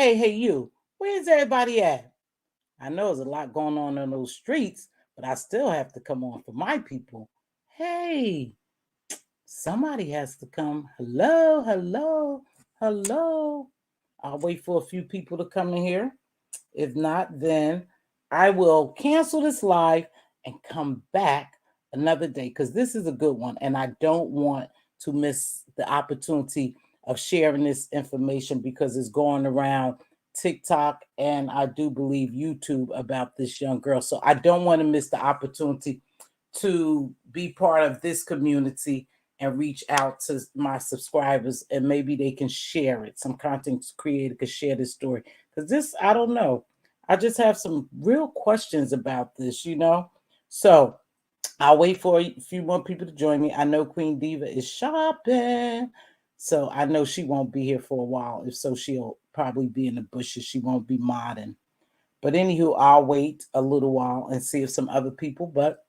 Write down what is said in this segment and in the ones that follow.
Hey, you. Where's everybody at? I know there's a lot going on in those streets, but I still have to come on for my people. Hey, somebody has to come. Hello. I'll wait for a few people to come in here. If not, then I will cancel this live and come back another day because this is a good one and I don't want to miss the opportunity of sharing this information because it's going around TikTok and I do believe YouTube about this young girl. So I don't want to miss the opportunity to be part of this community and reach out to my subscribers and maybe they can share it. Some content creator could share this story because this, I don't know. I just have some real questions about this, So I'll wait for a few more people to join me. I know Queen Diva is shopping. So I know she won't be here for a while. If so, she'll probably be in the bushes. She won't be modding. But anywho, I'll wait a little while and see if some other people. But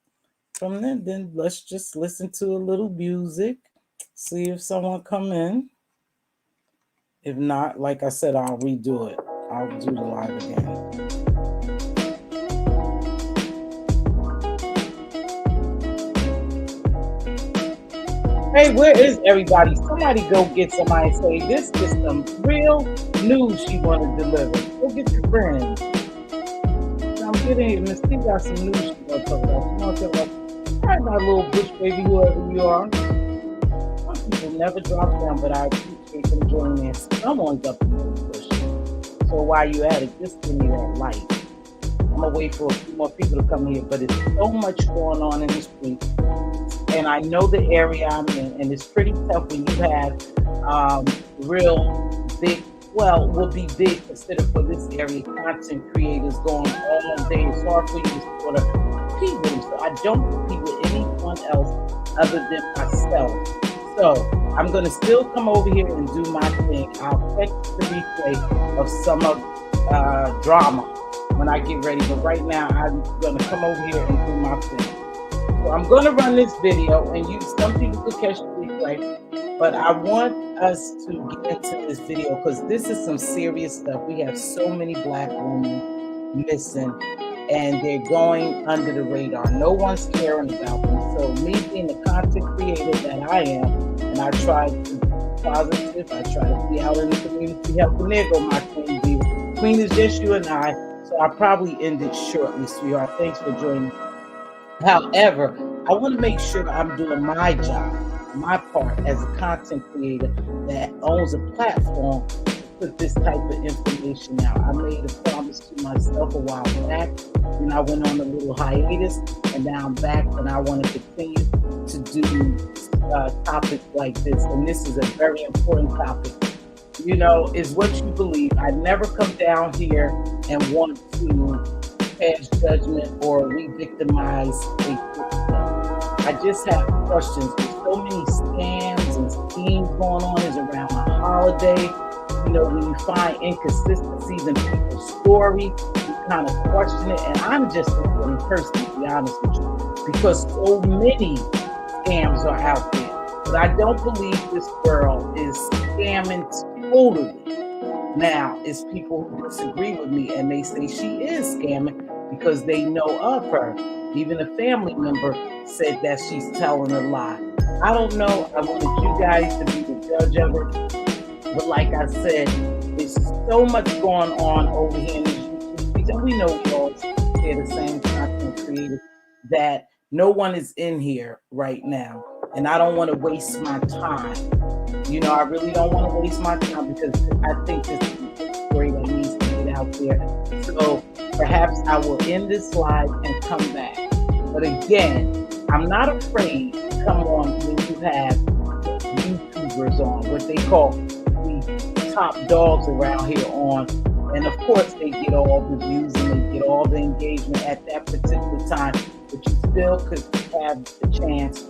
from then let's just listen to a little music. See if someone come in. If not, like I said, I'll redo it. I'll do the live again. Hey, where is everybody? Somebody go get somebody and say, this is some real news she want to deliver. Go get your friends. I'm getting it. Miss T got some news she want to talk about. She want to talk about, all right, my little bush baby, whoever you are. Some people never drop down, but I appreciate them joining in. Someone's up in the bush. So while you at it, just give me that light. I'm going to wait for a few more people to come here, but it's so much going on in the street. And I know the area I'm in, and it's pretty tough when you have real big, well, will be big considered for this area, content creators going all day. It's hard for you to sort of compete with them. So I don't compete with anyone else other than myself. So I'm going to still come over here and do my thing. I'll catch the replay of some of drama when I get ready. But right now, I'm going to come over here and do my thing. So I'm going to run this video and some people could catch the replay, but I want us to get into this video because this is some serious stuff. We have so many Black women missing and they're going under the radar. No one's caring about them. So me being the content creator that I am, and I try to be positive, I try to be out in the community helping. There go my Queen Diva. Queen is just you and I, so I'll probably end it shortly, sweetheart. Thanks for joining me. However, I want to make sure I'm doing my job, my part as a content creator that owns a platform to put this type of information out. I made a promise to myself a while back, and I went on a little hiatus, and now I'm back, and I want to continue to do topics like this. And this is a very important topic you know, is what you believe. I never come down here and want to pass judgment or re-victimize a victim. I just have questions. There's so many scams and schemes going on. Is around a holiday. You know, when you find inconsistencies in people's story, you kind of question it. And I'm just a willing person, to be honest with you, because so many scams are out there. But I don't believe this girl is scamming totally. Now, it's people who disagree with me and they say she is scamming because they know of her. Even a family member said that she's telling a lie. I don't know. I wanted you guys to be the judge of it. But like I said, there's so much going on over here in these YouTube streets. And we know we all share the same content creators that no one is in here right now. And I don't want to waste my time. You know, I really don't want to waste my time because I think this is a story that needs to get out there. So perhaps I will end this live and come back. But again, I'm not afraid to come on when you have YouTubers on, what they call the top dogs around here on. And of course, they get all the views and they get all the engagement at that particular time. But you still could have the chance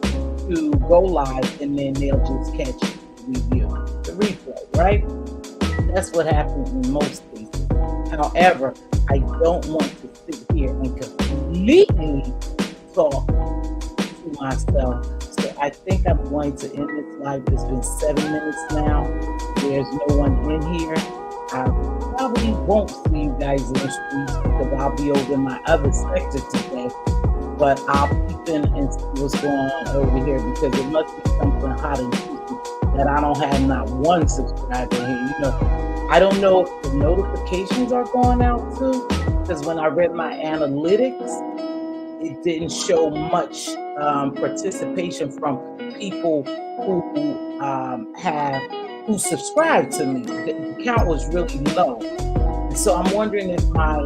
to go live and then they'll just catch the replay, right? That's what happens in most cases. However, I don't want to sit here and completely talk to myself. So I think I'm going to end this live. It's been 7 minutes now. There's no one in here. I probably won't see you guys in the streets because I'll be over in my other sector today. But I'll peep in and see what's going on over here because it must be something hot and juicy that I don't have not one subscriber here. You know, I don't know if the notifications are going out too, because when I read my analytics, it didn't show much participation from people who subscribe to me. The count was really low. So I'm wondering if my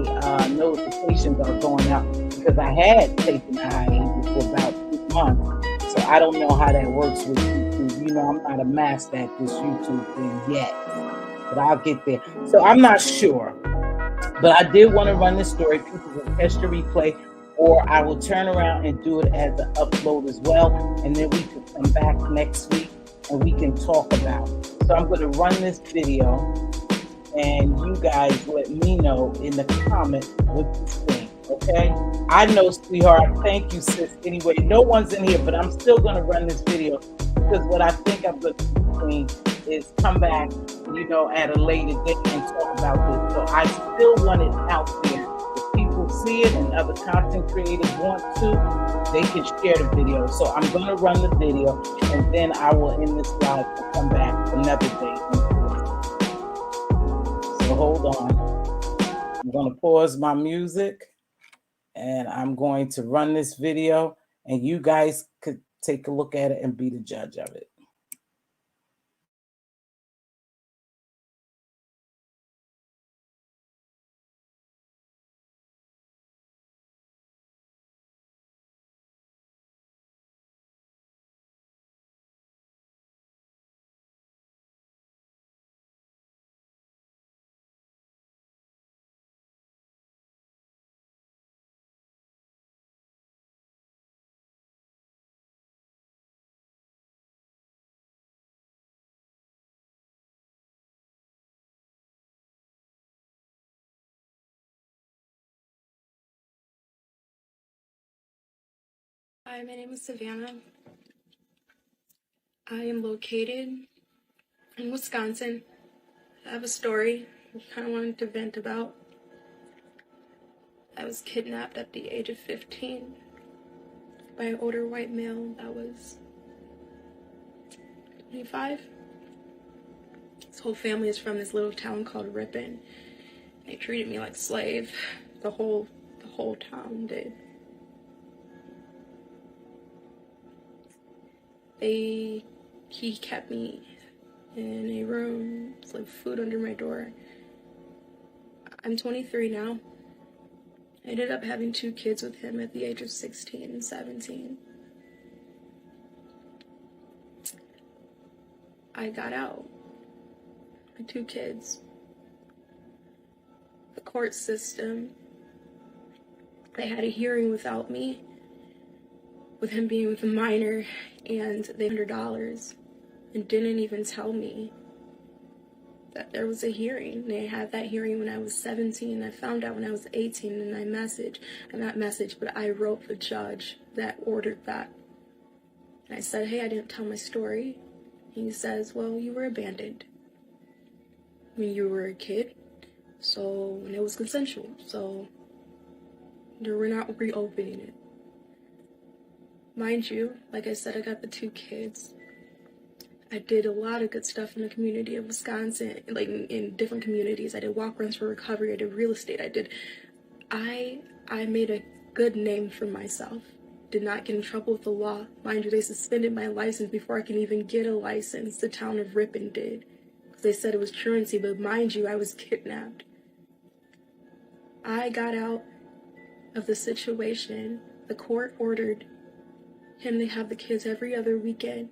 notifications are going out because I had taken a hiatus for about 2 months. So I don't know how that works with YouTube. You know, I'm not a master at this YouTube thing yet, but I'll get there. So I'm not sure. But I did want to run this story. People will catch the replay, or I will turn around and do it as an upload as well. And then we can come back next week and we can talk about it. So I'm going to run this video and you guys let me know in the comment what you think, okay? I know, sweetheart. Thank you, sis. Anyway, no one's in here, but I'm still going to run this video because what I think I'm going to be doing is come back, you know, at a later date and talk about this. So I still want it out there. If people see it and other content creators want to, they can share the video. So I'm going to run the video and then I will end this live and come back another day. So hold on. I'm going to pause my music and I'm going to run this video and you guys could take a look at it and be the judge of it. Hi, my name is Savannah. I am located in Wisconsin. I have a story I kind of wanted to vent about. I was kidnapped at the age of 15 by an older white male that was 25. His whole family is from this little town called Ripon. They treated me like a slave. The whole town did. He kept me in a room, like food under my door. I'm 23 now. I ended up having 2 kids with him at the age of 16 and 17. I got out. my 2 kids. The court system, they had a hearing without me, with him being with a minor, and they $100 and didn't even tell me that there was a hearing. They had that hearing when I was 17. I found out when I was 18, and but I wrote the judge that ordered that. And I said, hey, I didn't tell my story. He says, well, you were abandoned when you were a kid, and it was consensual, so we're not reopening it. Mind you, like I said, I got the 2 kids. I did a lot of good stuff in the community of Wisconsin, like in different communities. I did walk runs for recovery. I did real estate. I made a good name for myself. Did not get in trouble with the law. Mind you, they suspended my license before I could even get a license. The town of Ripon did. Because they said it was truancy, but mind you, I was kidnapped. I got out of the situation. The court ordered him to have the kids every other weekend.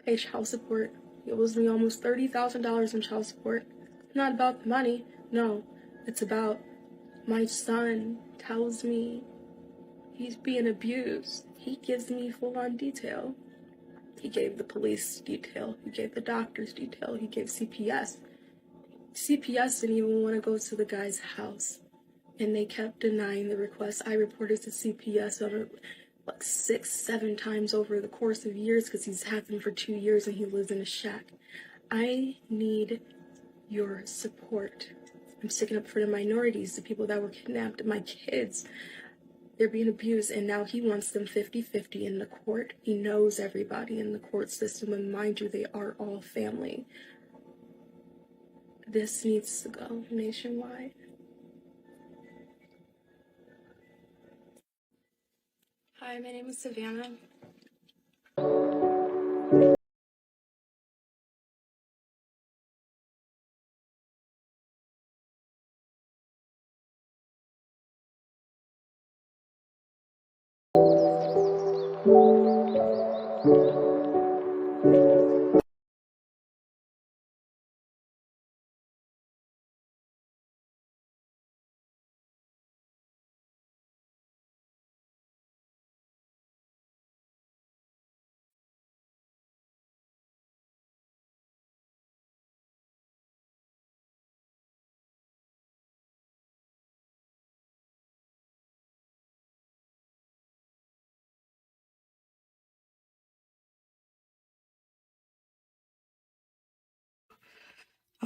Pay child support. It was me almost $30,000 in child support. It's not about the money. No, it's about my son tells me he's being abused. He gives me full-on detail. He gave the police detail. He gave the doctor's detail. He gave CPS. CPS didn't even want to go to the guy's house, and they kept denying the request. I reported to CPS over like 6-7 times over the course of years because he's had them for 2 years and he lives in a shack. I need your support. I'm sticking up for the minorities, the people that were kidnapped, my kids. They're being abused, and now he wants them 50-50 in the court. He knows everybody in the court system, and mind you, they are all family. This needs to go nationwide. Hi, my name is Savannah.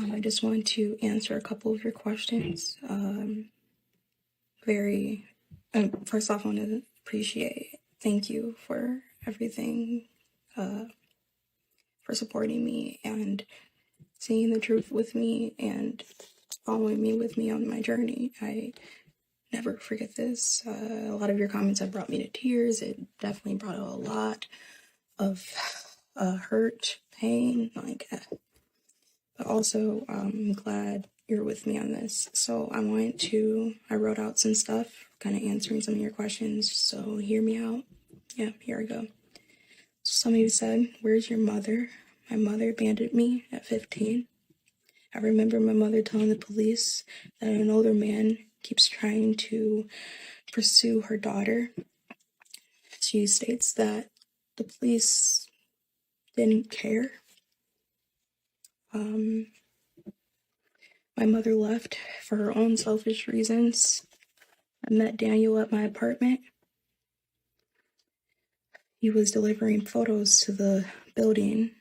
I just want to answer a couple of your questions. First off, I want to thank you for everything, for supporting me and seeing the truth with me and following me on my journey. I never forget this. A lot of your comments have brought me to tears. It definitely brought a lot of hurt, pain, but also I'm glad you're with me on this. So I wrote out some stuff, kind of answering some of your questions, so hear me out. Yeah, here I go. So some of you said, where's your mother? My mother abandoned me at 15. I remember my mother telling the police that an older man keeps trying to pursue her daughter. She states that the police didn't care. My mother left for her own selfish reasons. I met Daniel at my apartment. He was delivering photos to the building.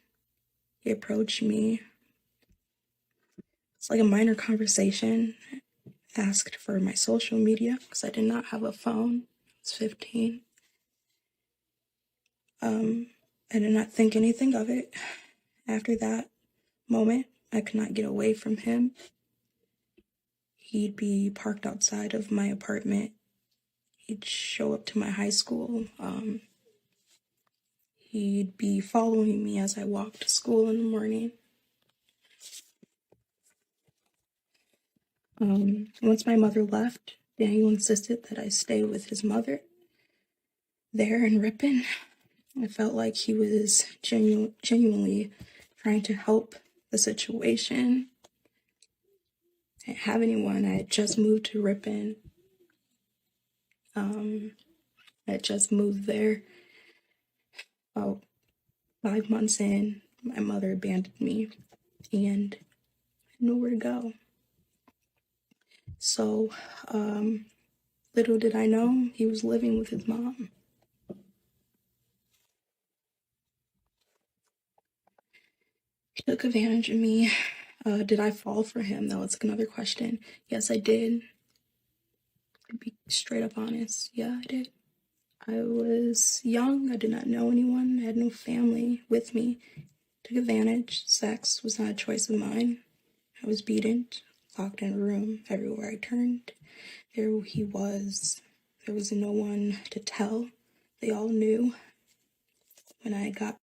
He approached me. It's like a minor conversation. Asked for my social media because I did not have a phone. I was 15. I did not think anything of it. After that moment, I could not get away from him. He'd be parked outside of my apartment. He'd show up to my high school. He'd be following me as I walked to school in the morning. Once my mother left, Daniel insisted that I stay with his mother there in Ripon. I felt like he was genuinely trying to help the situation. I didn't have anyone. I had just moved to Ripon. I had just moved there. About 5 months in, my mother abandoned me and I had nowhere to go. So, little did I know, he was living with his mom. He took advantage of me. Did I fall for him? That was another question. Yes, I did. To be straight up honest, yeah, I did. I was young. I did not know anyone. I had no family with me. Took advantage. Sex was not a choice of mine. I was beaten, locked in a room. Everywhere I turned, there he was. There was no one to tell. They all knew. When I got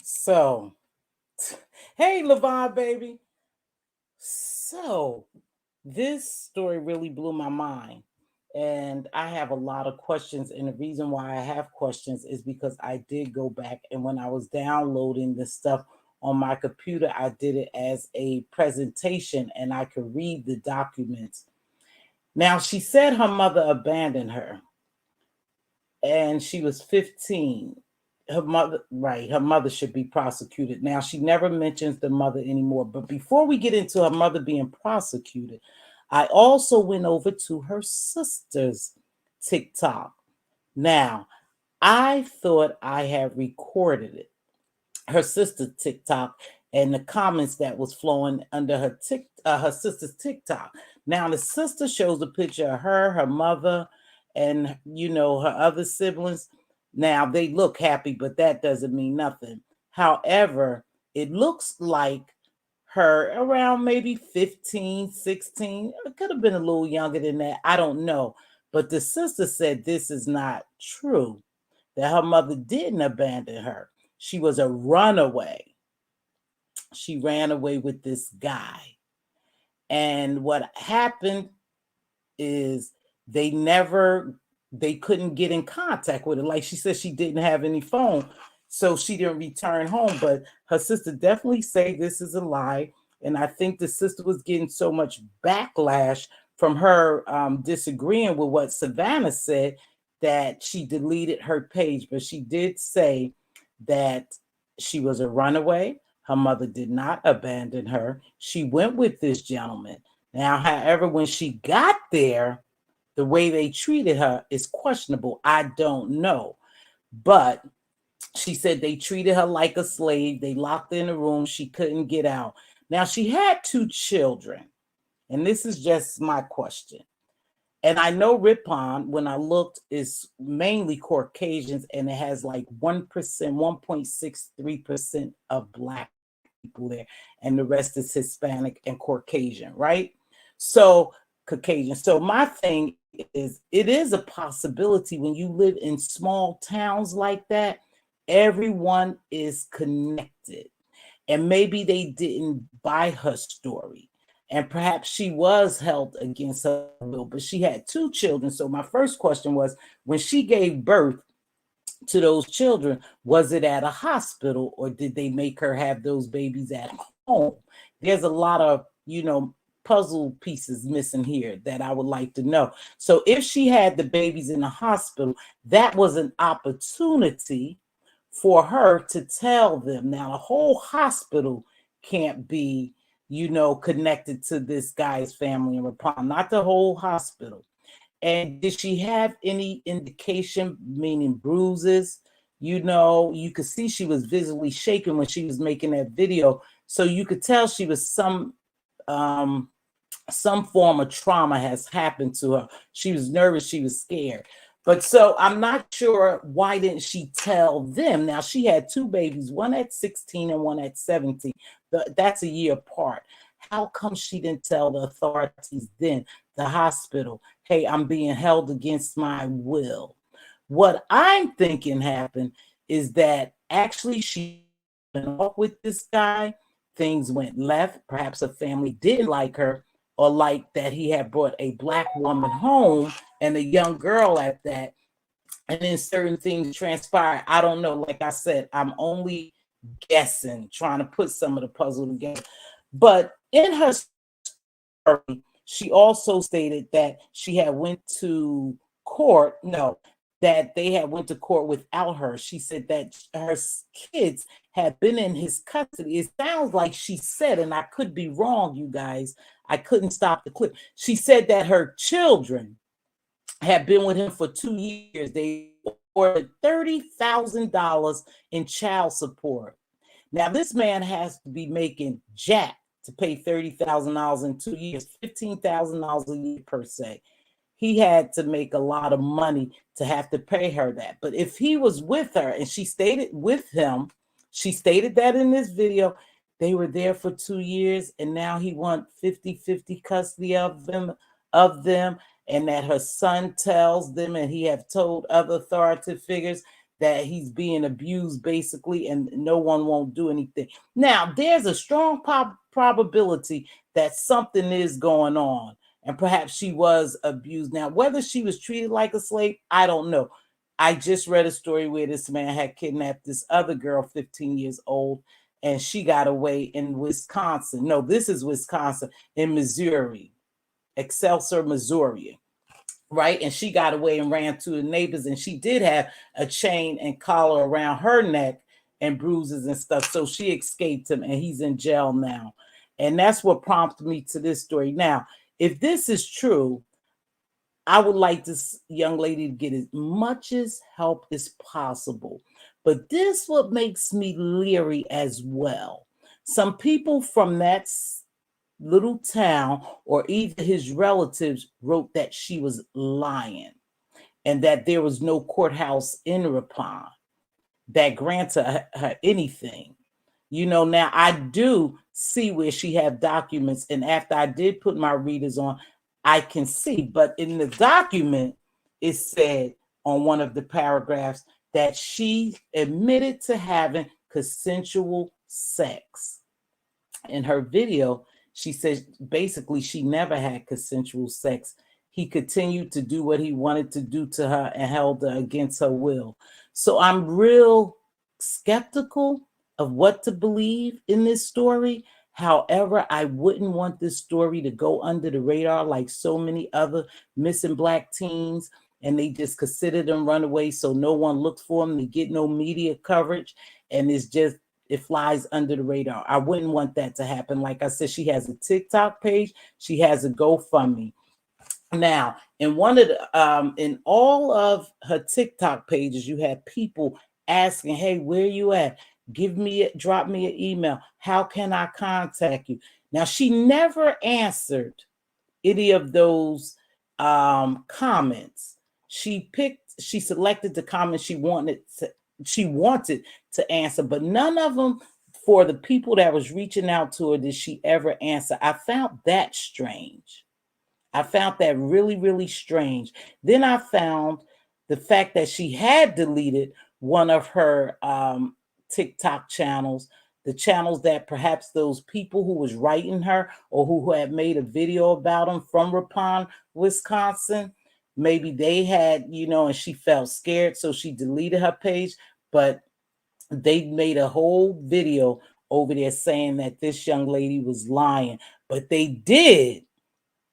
So, hey, Levon, baby. So, this story really blew my mind. And I have a lot of questions. And the reason why I have questions is because I did go back, and when I was downloading the stuff on my computer, I did it as a presentation and I could read the documents. Now, she said her mother abandoned her and she was 15. Her mother, right, her mother should be prosecuted. Now, she never mentions the mother anymore. But before we get into her mother being prosecuted, I also went over to her sister's TikTok. Now, I thought I had recorded it, her sister's TikTok, and the comments that was flowing under her sister's TikTok. Now the sister shows a picture of her, her mother, and her other siblings. Now they look happy, but that doesn't mean nothing. However, it looks like her around maybe 15, 16. It could have been a little younger than that. I don't know. But the sister said this is not true, that her mother didn't abandon her. She was a runaway. She ran away with this guy. And what happened is they couldn't get in contact with her. Like she said, she didn't have any phone, so she didn't return home. But her sister definitely say this is a lie. And I think the sister was getting so much backlash from her disagreeing with what Savannah said that she deleted her page. But she did say that she was a runaway. Her mother did not abandon her. She went with this gentleman. Now, however, when she got there, the way they treated her is questionable. I don't know. But she said they treated her like a slave. They locked her in a room. She couldn't get out. Now, she had 2 children. And this is just my question. And I know Ripon, when I looked, is mainly Caucasians, and it has like 1%, 1.63% of Black people there, and the rest is Hispanic and Caucasian, right? So, Caucasian. So, my thing is, it is a possibility when you live in small towns like that, everyone is connected. And maybe they didn't buy her story. And perhaps she was held against her will, but she had 2 children. So my first question was, when she gave birth to those children, was it at a hospital or did they make her have those babies at home? There's a lot of, puzzle pieces missing here that I would like to know. So if she had the babies in the hospital, that was an opportunity for her to tell them. Now, the whole hospital can't be, connected to this guy's family in Rapalm, not the whole hospital. And did she have any indication, meaning bruises? You could see she was visibly shaking when she was making that video. So you could tell she was some form of trauma has happened to her. She was nervous, she was scared. But so I'm not sure, why didn't she tell them? Now she had 2 babies, one at 16 and one at 17. That's a year apart. How come she didn't tell the authorities then, the hospital, hey, I'm being held against my will? What I'm thinking happened is that actually she went off with this guy. Things went left. Perhaps her family didn't like her, or like that he had brought a black woman home and a young girl at that. And then certain things transpired. I don't know. Like I said, I'm only guessing, trying to put some of the puzzle together. But in her story, she also stated that she had went to court. No, that they had went to court without her. She said that her kids had been in his custody. It sounds like she said, and I could be wrong, you guys. I couldn't stop the clip. She said that her children had been with him for 2 years. They ordered $30,000 in child support. Now, this man has to be making jack to pay $30,000 in 2 years, $15,000 a year per se. He had to make a lot of money to have to pay her that. But if he was with her and she stated with him, she stated that in this video, they were there for 2 years and now he wants 50-50 custody of them, and that her son tells them, and he have told other authoritative figures that he's being abused basically, and no one won't do anything. Now, there's a strong probability that something is going on, and perhaps she was abused. Now, whether she was treated like a slave, I don't know. I just read a story where this man had kidnapped this other girl, 15 years old, and she got away in Wisconsin. No, this is Wisconsin, in Missouri, Excelsior, Missouri. Right. And she got away and ran to the neighbors, and she did have a chain and collar around her neck and bruises and stuff. So she escaped him and he's in jail now. And that's what prompted me to this story. Now, if this is true, I would like this young lady to get as much as help as possible. But this what makes me leery as well. Some people from that little town or either his relatives wrote that she was lying and that there was no courthouse in Ripon that granted her anything. You know, now I do see where she have documents, and after I did put my readers on, I can see, but in the document it said on one of the paragraphs that she admitted to having consensual sex. In her video, she says basically she never had consensual sex. He continued to do what he wanted to do to her and held her against her will. So I'm real skeptical of what to believe in this story. However, I wouldn't want this story to go under the radar like so many other missing Black teens, and they just consider them runaway so no one looks for them. They get no media coverage, and it's just it flies under the radar. I wouldn't want that to happen. Like I said, she has a TikTok page. She has a GoFundMe. Now, in one of the in all of her TikTok pages, you have people asking, "Hey, where you at? Drop me an email. How can I contact you?" Now, she never answered any of those comments. She selected the comments she wanted to answer, but none of them for the people that was reaching out to her did she ever answer. I found that strange. I found that really, really strange. Then I found the fact that she had deleted one of her TikTok channels, the channels that perhaps those people who was writing her or who had made a video about them from Ripon, Wisconsin, maybe they had, and she felt scared, so she deleted her page. But they made a whole video over there saying that this young lady was lying. But they did.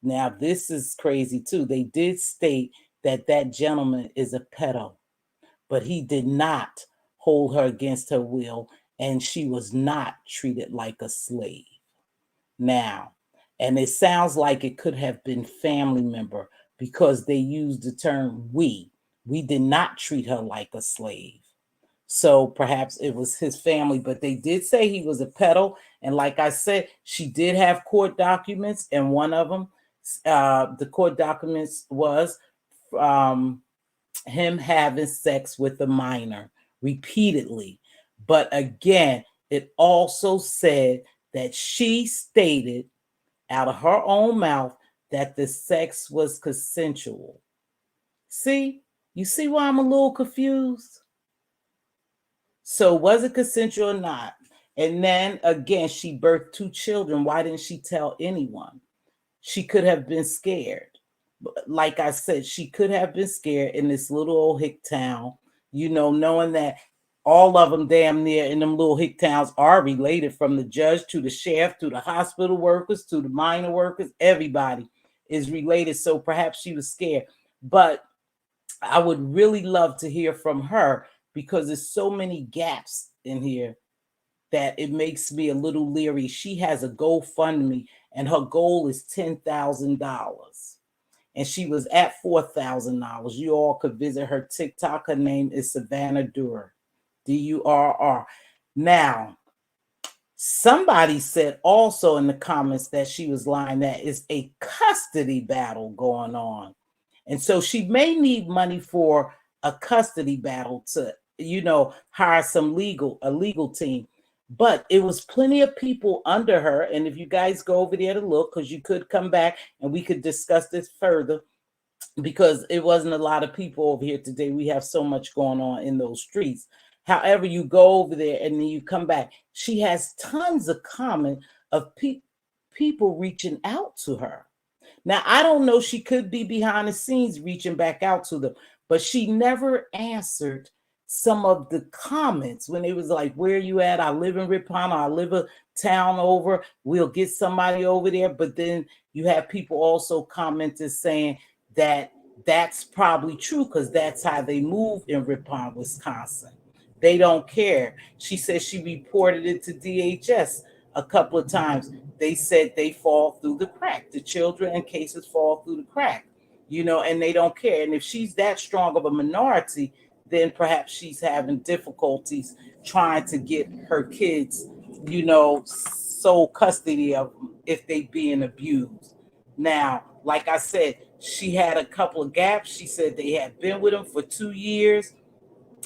Now, this is crazy too. They did state that that gentleman is a pedo, but he did not hold her against her will, and she was not treated like a slave. Now, and it sounds like it could have been family member because they used the term we. We did not treat her like a slave. So perhaps it was his family, but they did say he was a pedo. And like I said, she did have court documents, and one of them, the court documents was him having sex with a minor repeatedly. But again, it also said that she stated out of her own mouth that the sex was consensual. See, you see why I'm a little confused? So was it consensual or not? And then again, she birthed two children. Why didn't she tell anyone? She could have been scared. Like I said, she could have been scared in this little old hick town, knowing that all of them damn near in them little hick towns are related, from the judge to the sheriff to the hospital workers to the minor workers. Everybody is related. So perhaps she was scared. But I would really love to hear from her, because there's so many gaps in here that it makes me a little leery. She has a GoFundMe and her goal is $10,000. And she was at $4,000. You all could visit her TikTok. Her name is Savannah Durr, Durr. Now, somebody said also in the comments that she was lying, that is a custody battle going on. And so she may need money for a custody battle to, hire a legal team. But it was plenty of people under her. And if you guys go over there to look, because you could come back and we could discuss this further, because it wasn't a lot of people over here today. We have so much going on in those streets. However, you go over there and then you come back. She has tons of comment of people reaching out to her. Now, I don't know, she could be behind the scenes reaching back out to them, but she never answered some of the comments when it was like, where are you at? I live in Ripon, I live a town over, we'll get somebody over there. But then you have people also commented saying that that's probably true, because that's how they move in Ripon, Wisconsin. They don't care. She says she reported it to DHS a couple of times. They said they fall through the crack. The children in cases fall through the crack, and they don't care. And if she's that strong of a minority, then perhaps she's having difficulties trying to get her kids, sole custody of them if they being abused. Now, like I said, she had a couple of gaps. She said they had been with him for 2 years.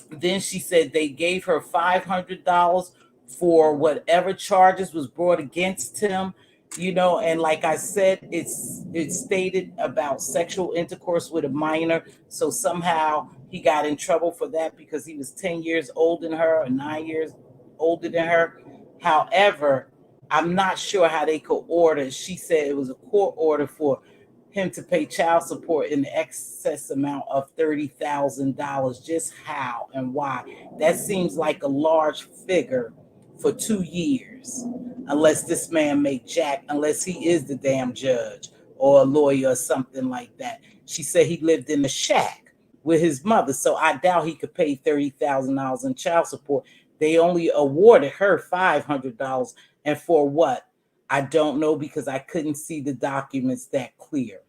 Then she said they gave her $500 for whatever charges was brought against him, and like I said, it's stated about sexual intercourse with a minor. So somehow he got in trouble for that, because he was 10 years older than her or 9 years older than her. However, I'm not sure how they could order. She said it was a court order for him to pay child support in the excess amount of $30,000. Just how and why? That seems like a large figure for 2 years, unless this man make jack, unless he is the damn judge or a lawyer or something like that. She said he lived in a shack with his mother, so I doubt he could pay $30,000 in child support. They only awarded her $500, and for what? I don't know, because I couldn't see the documents that clear,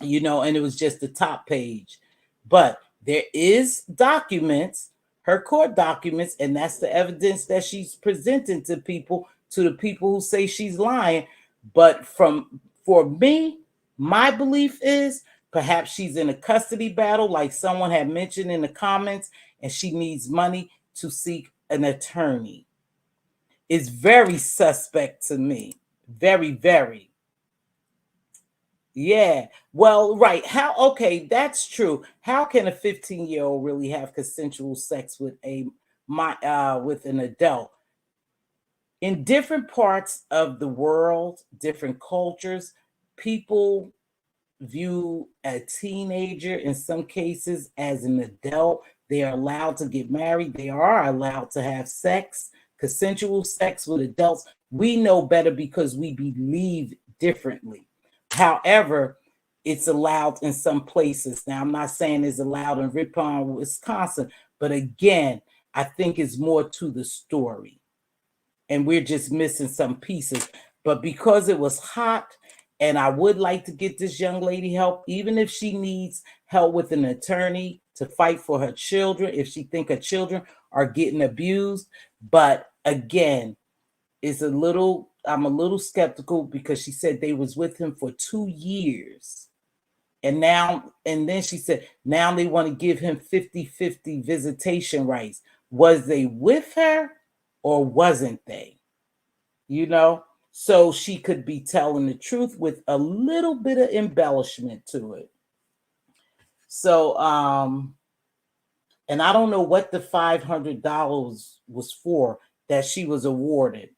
and it was just the top page. But there is documents, her court documents, and that's the evidence that she's presenting to the people who say she's lying. But for me, my belief is perhaps she's in a custody battle, like someone had mentioned in the comments, and she needs money to seek an attorney. It's very suspect to me. Very, very. Yeah. Well, right. Okay, that's true. How can a 15-year-old really have consensual sex with with an adult? In different parts of the world, different cultures, people view a teenager in some cases as an adult. They are allowed to get married. They are allowed to have sex, consensual sex with adults. We know better because we believe differently. However, it's allowed in some places. Now, I'm not saying it's allowed in Ripon, Wisconsin, but again, I think it's more to the story. And we're just missing some pieces. But because it was hot, and I would like to get this young lady help, even if she needs help with an attorney to fight for her children, if she think her children are getting abused. But again, I'm a little skeptical, because she said they was with him for 2 years. And then she said, now they want to give him 50-50 visitation rights. Was they with her or wasn't they? So she could be telling the truth with a little bit of embellishment to it. So, and I don't know what the $500 was for. that she was awarded.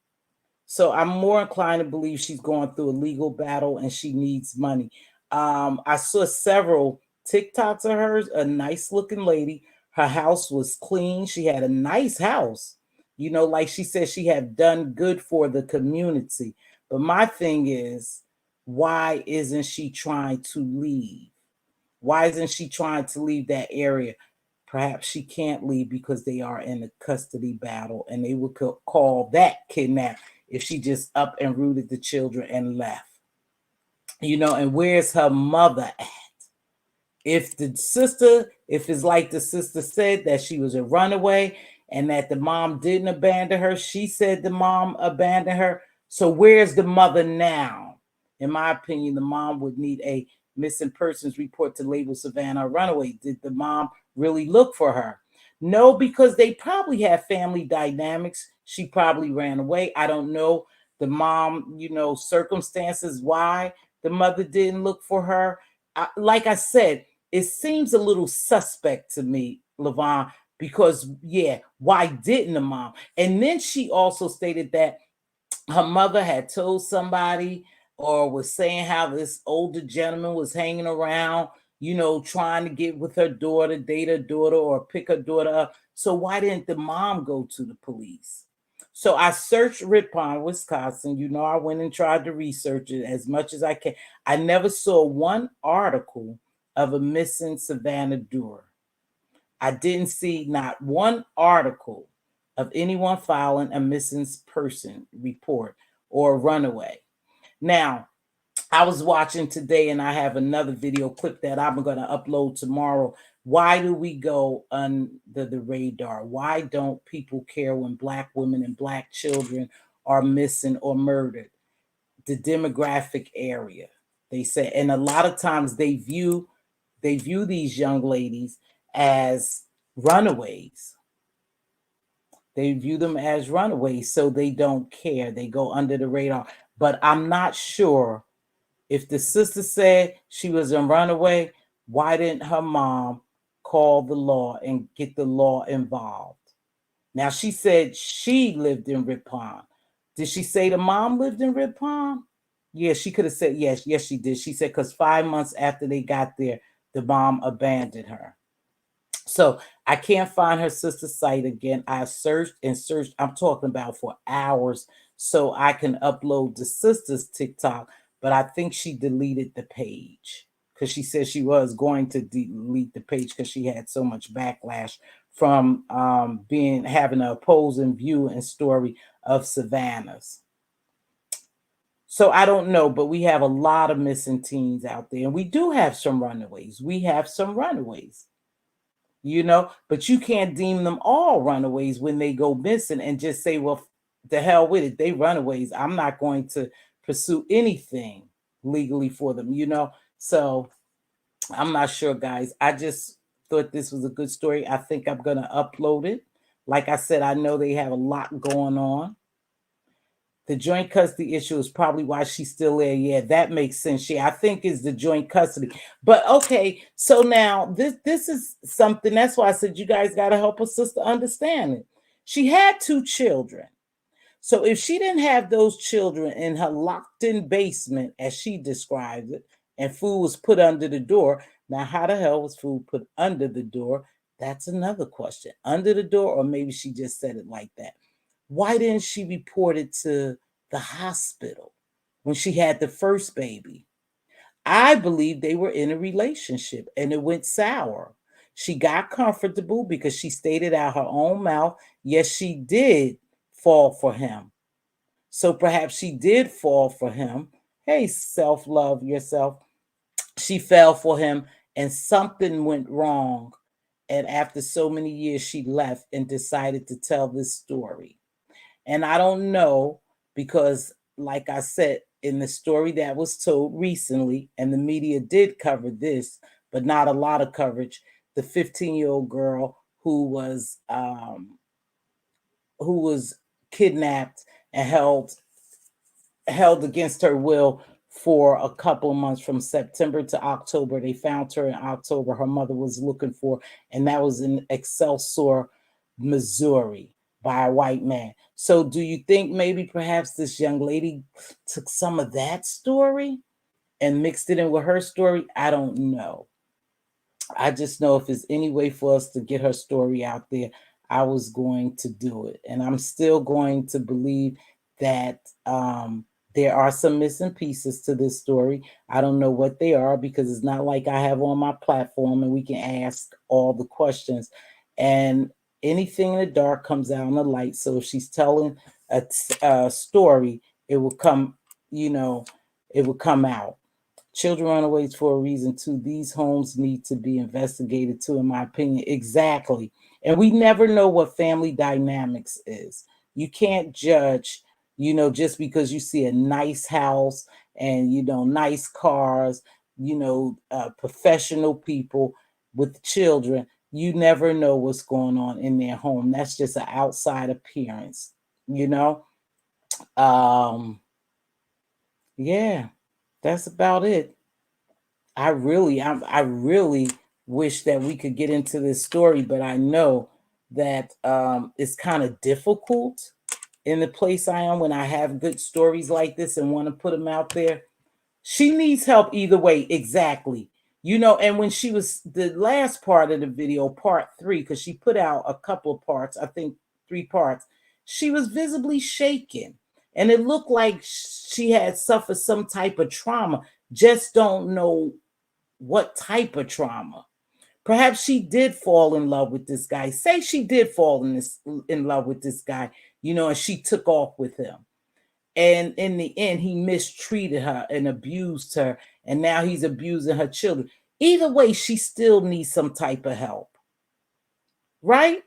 So I'm more inclined to believe she's going through a legal battle and she needs money. I saw several TikToks of hers, a nice looking lady. Her house was clean. She had a nice house. You know, like she said, she had done good for the community. But my thing is, why isn't she trying to leave? Why isn't she trying to leave that area? Perhaps she can't leave because they are in a custody battle and they would call that kidnap if she just up and rooted the children and left. You know, and where's her mother at? If it's like the sister said that she was a runaway and that the mom didn't abandon her, she said the mom abandoned her. So where's the mother now? In my opinion, the mom would need a missing persons report to label Savannah a runaway. Did the mom really look for her? No, because they probably have family dynamics. She probably ran away. I don't know the mom, circumstances why the mother didn't look for her. Like I said, it seems a little suspect to me, Levon, because yeah, why didn't the mom? And then she also stated that her mother had told somebody or was saying how this older gentleman was hanging around, trying to get with her daughter, date her daughter, or pick her daughter up. So why didn't the mom go to the police? So I searched Ripon, Wisconsin. I went and tried to research it as much as I can. I never saw one article of a missing Savannah Durr. I didn't see not one article of anyone filing a missing person report or a runaway. Now, I was watching today and I have another video clip that I'm going to upload tomorrow. Why do we go under the radar? Why don't people care when Black women and Black children are missing or murdered? The demographic area, they say, and a lot of times they view these young ladies as runaways. They view them as runaways, so they don't care. They go under the radar. But I'm not sure if the sister said she was a runaway, why didn't her mom call the law and get the law involved? Now, she said she lived in Ripon. Did she say the mom lived in Ripon? Yeah, she could have said yes. Yes, she did. She said because 5 months after they got there, the mom abandoned her. So I can't find her sister's site again. I searched and searched. I'm talking about for hours so I can upload the sister's TikTok, but I think she deleted the page because she said she was going to delete the page because she had so much backlash from having an opposing view and story of Savannah's. So I don't know, but we have a lot of missing teens out there, and we do have some runaways. But you can't deem them all runaways when they go missing and just say, well, the hell with it. They runaways. I'm not going to pursue anything legally for them. So I'm not sure, guys. I just thought this was a good story. I think I'm going to upload it. Like I said, I know they have a lot going on. The joint custody issue is probably why she's still there. Yeah, that makes sense. Yeah, I think it's the joint custody. But okay, so now this is something. That's why I said you guys got to help a sister understand it. She had 2 children. So if she didn't have those children in her locked-in basement, as she described it, and food was put under the door, now how the hell was food put under the door? That's another question. Under the door, or maybe she just said it like that. Why didn't she report it to the hospital when she had the first baby? I believe they were in a relationship and it went sour. She got comfortable because she stated out her own mouth, yes, she did fall for him. So perhaps she did fall for him. Hey, self love yourself. She fell for him and something went wrong. And after so many years, she left and decided to tell this story. And I don't know because, like I said, in the story that was told recently, and the media did cover this, but not a lot of coverage, the 15-year-old girl who was kidnapped and held against her will for a couple of months from September to October. They found her in October. Her mother was looking for, and that was in Excelsior, Missouri. by a white man. So do you think maybe perhaps this young lady took some of that story and mixed it in with her story? I don't know. I just know if there's any way for us to get her story out there, I was going to do it. And I'm still going to believe that there are some missing pieces to this story. I don't know what they are because it's not like I have on my platform and we can ask all the questions. And anything in the dark comes out in the light. So if she's telling a story, it will come, you know, it will come out. Children runaways for a reason too. These homes need to be investigated too, in my opinion. Exactly. And we never know what family dynamics is. You can't judge, just because you see a nice house and, nice cars, professional people with children. You never know what's going on in their home. That's just an outside appearance, you know? Yeah, that's about it. I really wish that we could get into this story, but I know that it's kind of difficult in the place I am when I have good stories like this and want to put them out there. She needs help either way, exactly. And when she was the last part of the video, part 3, because she put out a couple of parts, I think 3 parts, she was visibly shaken. And it looked like she had suffered some type of trauma. Just don't know what type of trauma. Perhaps she did fall in love with this guy. Say she did fall in love with this guy, and she took off with him. And in the end, he mistreated her and abused her, and now he's abusing her children. Either way, she still needs some type of help, right?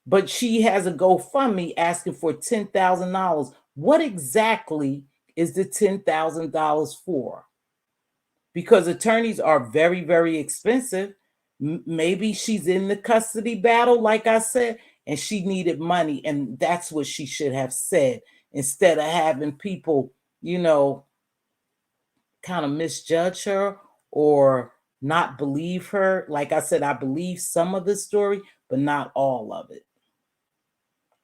But she has a GoFundMe asking for $10,000. What exactly is the $10,000 for? Because attorneys are very, very expensive. Maybe she's in the custody battle, like I said, and she needed money. And that's what she should have said instead of having people, kind of misjudge her or not believe her. Like I said, I believe some of the story, but not all of it.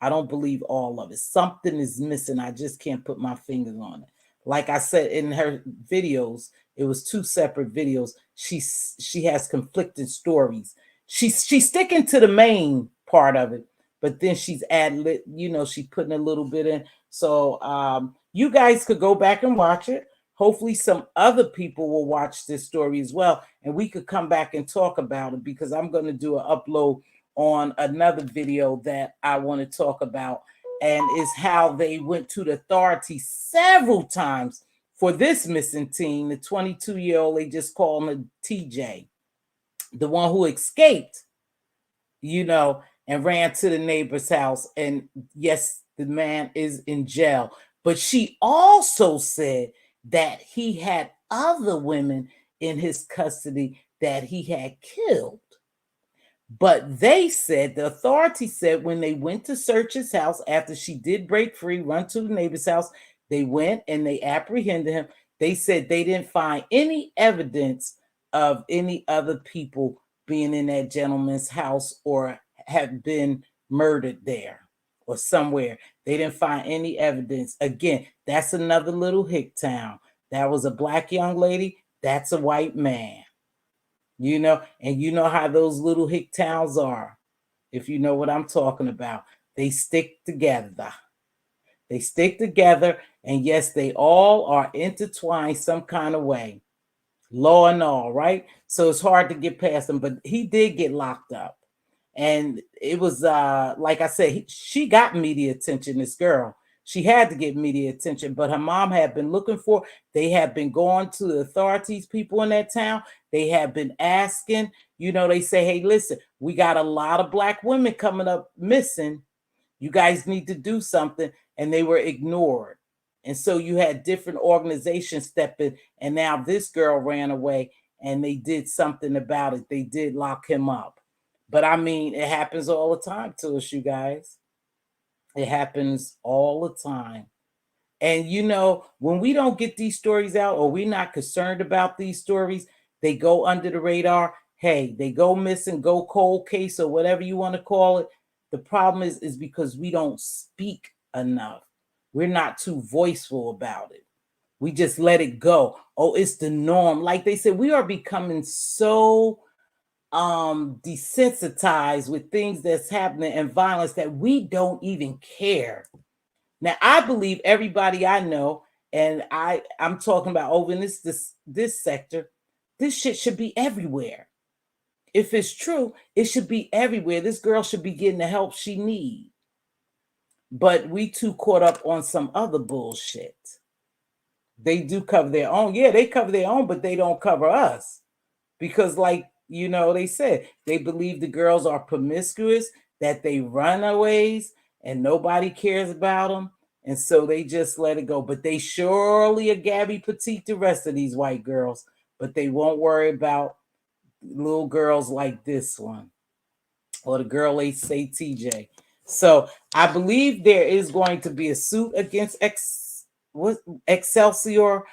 I don't believe all of it. Something is missing. I just can't put my fingers on it. Like I said in her videos, it was 2 separate videos. She has conflicting stories. She's sticking to the main part of it, but then she's adding, she's putting a little bit in. So you guys could go back and watch it. Hopefully some other people will watch this story as well, and we could come back and talk about it because I'm going to do an upload on another video that I want to talk about, and is how they went to the authorities several times for this missing teen, the 22-year-old, they just call him TJ, the one who escaped, and ran to the neighbor's house. And yes, the man is in jail. But she also said that he had other women in his custody that he had killed. But they said, the authorities said, when they went to search his house after she did break free, run to the neighbor's house, they went and they apprehended him. They said they didn't find any evidence of any other people being in that gentleman's house or have been murdered there or somewhere. They didn't find any evidence. Again, that's another little hick town. That was a black young lady. That's a white man. And you know how those little hick towns are, if you know what I'm talking about. They stick together. They stick together, and yes, they all are intertwined some kind of way. Law and all, right? So it's hard to get past them, but he did get locked up. And it was like I said, she got media attention, this girl. She had to get media attention, but her mom had been looking for, they had been going to the authorities, people in that town. They have been asking, they say, hey, listen, we got a lot of black women coming up missing. You guys need to do something. And they were ignored. And so you had different organizations step in. And now this girl ran away and they did something about it. They did lock him up. But I mean, it happens all the time to us, you guys. It happens all the time. And when we don't get these stories out or we're not concerned about these stories, they go under the radar. Hey, they go missing, go cold case or whatever you want to call it. The problem is because we don't speak enough. We're not too voiceful about it. We just let it go. Oh, it's the norm. Like they said, we are becoming so desensitized with things that's happening and violence that we don't even care. Now, I believe everybody I know, and I'm talking about over in this sector, this shit should be everywhere. If it's true, it should be everywhere. This girl should be getting the help she needs. But we too caught up on some other bullshit. They do cover their own. Yeah, they cover their own, but they don't cover us. Because, like, they said they believe the girls are promiscuous, that they runaways, and nobody cares about them. And so they just let it go. But they surely are Gabby Petite, the rest of these white girls. But they won't worry about little girls like this one or the girl they say TJ. So I believe there is going to be a suit against Excelsior,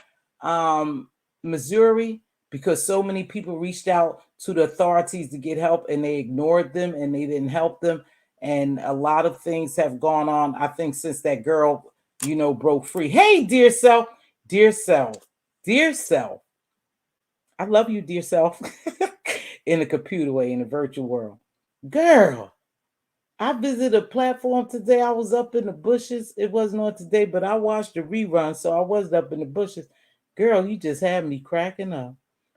Missouri, because so many people reached out to the authorities to get help and they ignored them and they didn't help them. And a lot of things have gone on, I think, since that girl, broke free. Hey, dear self, dear self, dear self. I love you, dear self, in a computer way, in a virtual world. Girl, I visited a platform today. I was up in the bushes. It wasn't on today, but I watched the rerun, so I wasn't up in the bushes. Girl, you just had me cracking up.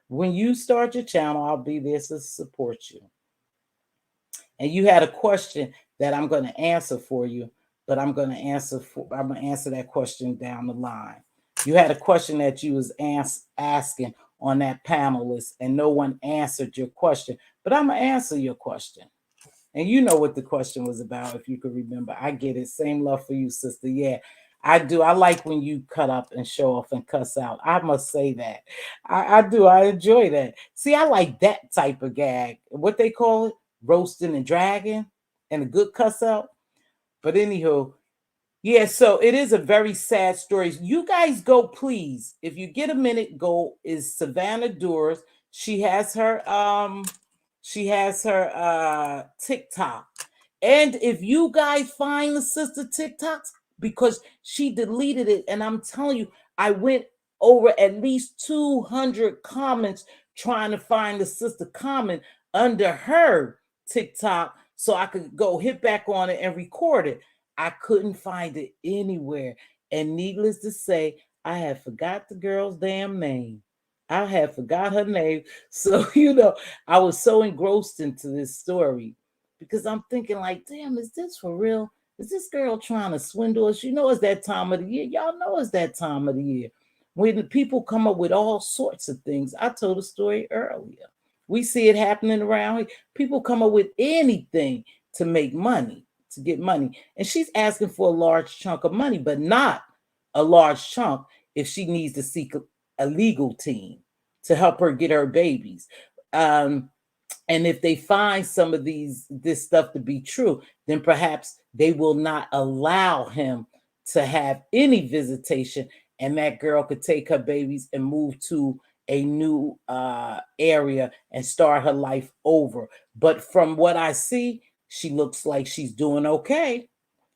When you start your channel, I'll be there to support you. And you had a question that I'm going to answer for you, but I'm going to answer that question down the line. You had a question that you was asking on that panelist, and no one answered your question, but I'm going to answer your question. And you know what the question was about, if you could remember. I get it. Same love for you, sister. Yeah, I do. I like when you cut up and show off and cuss out. I must say that. I do. I enjoy that. See, I like that type of gag. What they call it? Roasting and dragging and a good cuss out. But anywho, yeah, so it is a very sad story. You guys go, please. If you get a minute, go is Savannah Durr'S. She has her TikTok. And if you guys find the sister TikToks, because she deleted it, and I'm telling you, I went over at least 200 comments trying to find the sister comment under her TikTok so I could go hit back on it and record it. I couldn't find it anywhere. And needless to say, I had forgot the girl's damn name. I had forgot her name. So, I was so engrossed into this story because I'm thinking like, damn, is this for real? Is this girl trying to swindle us? It's that time of the year. Y'all know it's that time of the year when the people come up with all sorts of things. I told a story earlier. We see it happening around here. People come up with anything to make money, to get money. And she's asking for a large chunk of money, but not a large chunk if she needs to seek a legal team to help her get her babies. And if they find some of this stuff to be true, then perhaps they will not allow him to have any visitation, and that girl could take her babies and move to a new area and start her life over. But from what I see, she looks like she's doing okay.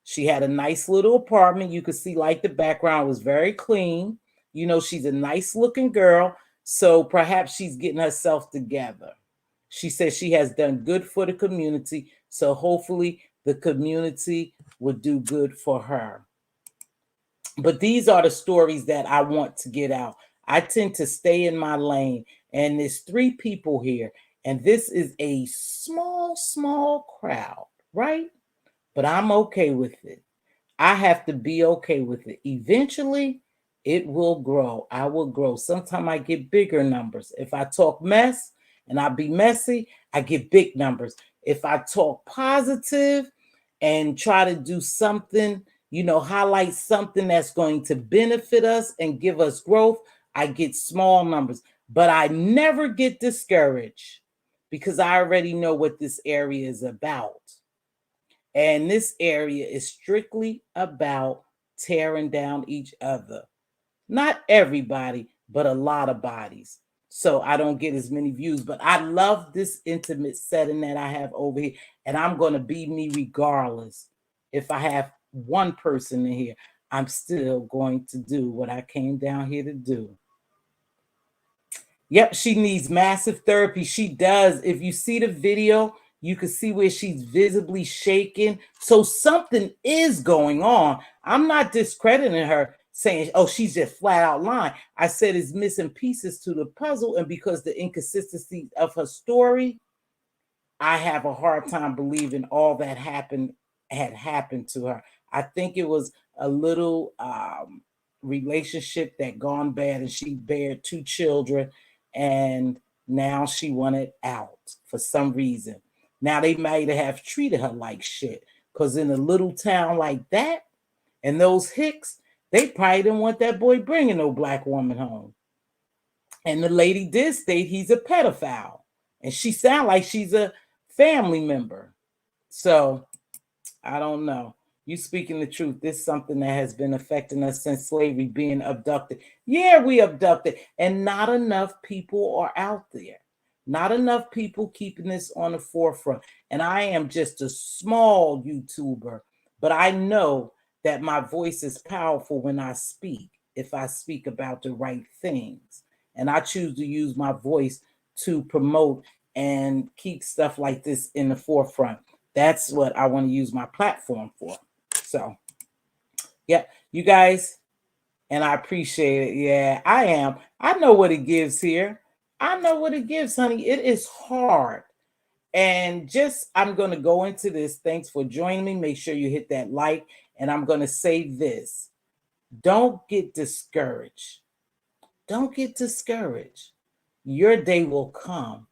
She had a nice little apartment. You could see like the background was very clean. She's a nice looking girl. So perhaps she's getting herself together. She says she has done good for the community. So hopefully the community would do good for her. But these are the stories that I want to get out. I tend to stay in my lane. And there's 3 people here. And this is a small crowd, right? But I'm okay with it. I have to be okay with it. Eventually, it will grow. I will grow. Sometimes I get bigger numbers. If I talk mess and I be messy, I get big numbers. If I talk positive and try to do something, highlight something that's going to benefit us and give us growth, I get small numbers. But I never get discouraged because I already know what this area is about. And this area is strictly about tearing down each other. Not everybody, but a lot of bodies. so I don't get as many views. But I love this intimate setting that I have over here, and I'm going to be me regardless. If I have one person in here, I'm still going to do what I came down here to do. Yep, she needs massive therapy. She does. If you see the video, you can see where she's visibly shaking. So something is going on. I'm not discrediting her saying, oh, she's just flat out lying. I said it's missing pieces to the puzzle. And because the inconsistency of her story, I have a hard time believing all that had happened to her. I think it was a little relationship that gone bad, and she bared 2 children, and now she wanted out for some reason. Now they might have treated her like shit, because in a little town like that, and those Hicks, they probably didn't want that boy bringing no black woman home. And the lady did state he's a pedophile, and she sound like she's a family member. So I don't know. You speaking the truth. This is something that has been affecting us since slavery, being abducted. Yeah, we abducted, and not enough people are out there. Not enough people keeping this on the forefront. And I am just a small YouTuber, but I know that my voice is powerful when I speak, if I speak about the right things. And I choose to use my voice to promote and keep stuff like this in the forefront. That's what I want to use my platform for. So, yeah, you guys, and I appreciate it. Yeah, I am. I know what it gives here. I know what it gives, honey. It is hard. And just, I'm going to go into this. Thanks for joining me. Make sure you hit that like. And I'm going to say this. Don't get discouraged. Don't get discouraged. Your day will come.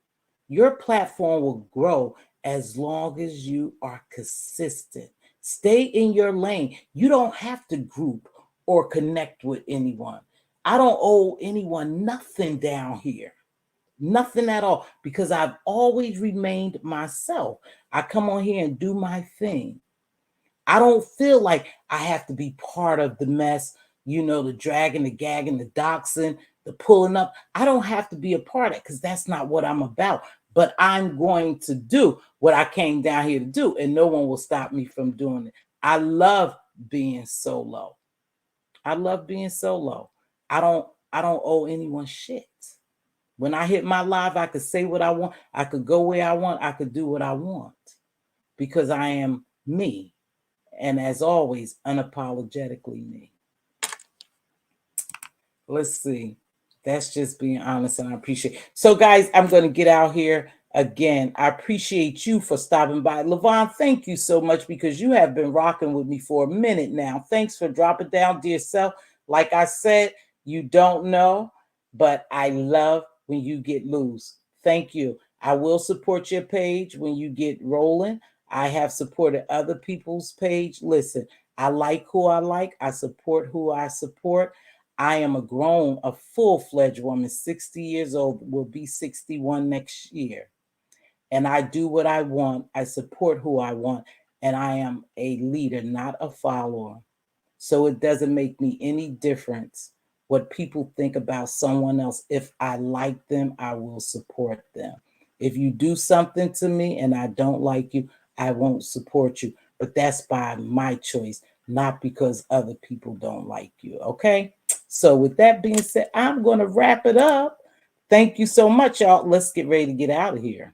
Your platform will grow as long as you are consistent. Stay in your lane. You don't have to group or connect with anyone. I don't owe anyone nothing down here. Nothing at all, because I've always remained myself. I come on here and do my thing. I don't feel like I have to be part of the mess, the dragging, the gagging, the doxing, the pulling up. I don't have to be a part of it, because that's not what I'm about. But I'm going to do what I came down here to do, and no one will stop me from doing it. I love being solo. I love being solo. I don't owe anyone shit. When I hit my live, I could say what I want. I could go where I want. I could do what I want, because I am me. And as always, unapologetically me. Let's see. That's just being honest, and I appreciate it. So, guys, I'm going to get out here again. I appreciate you for stopping by. Levon, thank you so much, because you have been rocking with me for a minute now. Thanks for dropping down, dear self. Like I said, you don't know, but I love when you get loose. Thank you. I will support your page when you get rolling. I have supported other people's page. Listen, I like who I like. I support who I support. I am a full-fledged woman, 60 years old, will be 61 next year. And I do what I want. I support who I want. And I am a leader, not a follower. So it doesn't make me any difference what people think about someone else. If I like them, I will support them. If you do something to me and I don't like you, I won't support you. But that's by my choice, not because other people don't like you. Okay? So with that being said, I'm going to wrap it up. Thank you so much, y'all. Let's get ready to get out of here.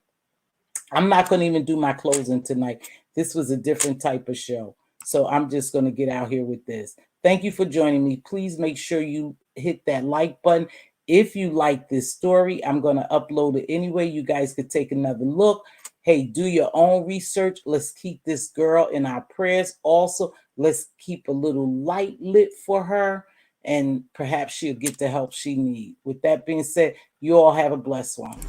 I'm not going to even do my closing tonight. This was a different type of show. So I'm just going to get out here with this. Thank you for joining me. Please make sure you hit that like button. If you like this story, I'm going to upload it anyway. You guys could take another look. Hey, do your own research. Let's keep this girl in our prayers. Also, let's keep a little light lit for her, and perhaps she'll get the help she needs. With that being said, you all have a blessed one.